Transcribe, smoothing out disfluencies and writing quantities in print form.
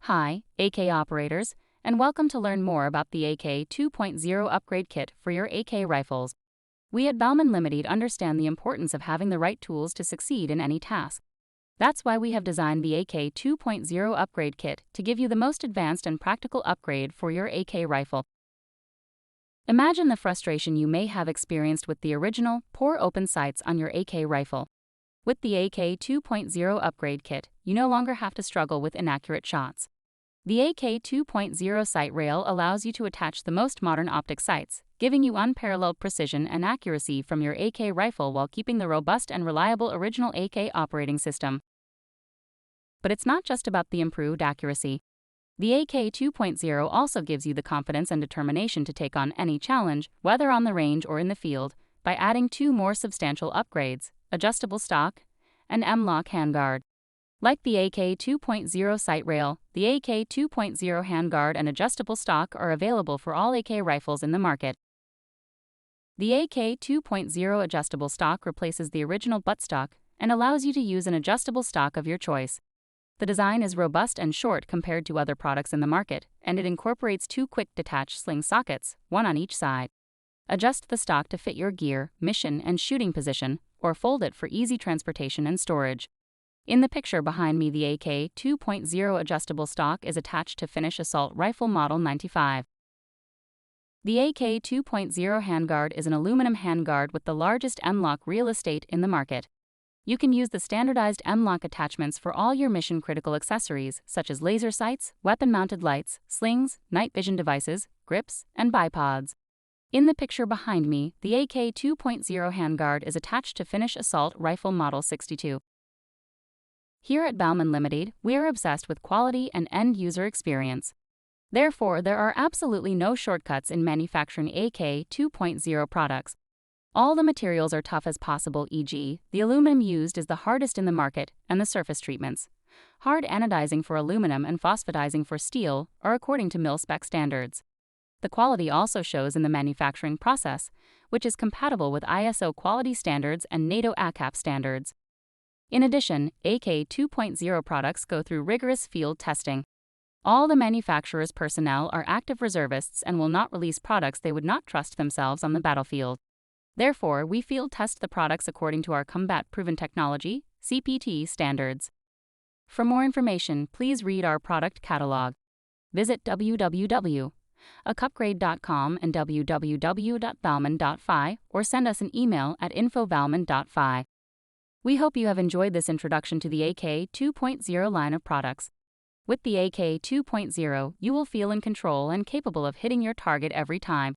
Hi, AK operators, and welcome to learn more about the AK 2.0 upgrade kit for your AK rifles. We at Baumann Limited understand the importance of having the right tools to succeed in any task. That's why we have designed the AK 2.0 upgrade kit to give you the most advanced and practical upgrade for your AK rifle. Imagine the frustration you may have experienced with the original, poor open sights on your AK rifle. With the AK 2.0 upgrade kit, you no longer have to struggle with inaccurate shots. The AK 2.0 sight rail allows you to attach the most modern optic sights, giving you unparalleled precision and accuracy from your AK rifle while keeping the robust and reliable original AK operating system. But it's not just about the improved accuracy. The AK 2.0 also gives you the confidence and determination to take on any challenge, whether on the range or in the field, by adding two more substantial upgrades: adjustable stock and M-lock handguard. Like the AK 2.0 sight rail, the AK 2.0 handguard and adjustable stock are available for all AK rifles in the market. The AK 2.0 adjustable stock replaces the original buttstock and allows you to use an adjustable stock of your choice. The design is robust and short compared to other products in the market, and it incorporates two quick detach sling sockets, one on each side. Adjust the stock to fit your gear, mission, and shooting position, or fold it for easy transportation and storage. In the picture behind me, the AK 2.0 adjustable stock is attached to Finnish Assault Rifle Model 95. The AK 2.0 handguard is an aluminum handguard with the largest M-lock real estate in the market. You can use the standardized M-lock attachments for all your mission-critical accessories, such as laser sights, weapon-mounted lights, slings, night vision devices, grips, and bipods. In the picture behind me, the AK 2.0 handguard is attached to Finnish Assault Rifle Model 62. Here at Baumann Limited, we are obsessed with quality and end-user experience. Therefore, there are absolutely no shortcuts in manufacturing AK 2.0 products. All the materials are tough as possible, e.g., the aluminum used is the hardest in the market, and the surface treatments. Hard anodizing for aluminum and phosphatizing for steel are according to mil-spec standards. The quality also shows in the manufacturing process, which is compatible with ISO quality standards and NATO ACAP standards. In addition, AK 2.0 products go through rigorous field testing. All the manufacturer's personnel are active reservists and will not release products they would not trust themselves on the battlefield. Therefore, we field test the products according to our Combat Proven Technology (CPT) standards. For more information, please read our product catalog. Visit www.akupgrade.com and www.baumann.fi or send us an email at info@baumann.fi. We hope you have enjoyed this introduction to the AK 2.0 line of products. With the AK 2.0, you will feel in control and capable of hitting your target every time.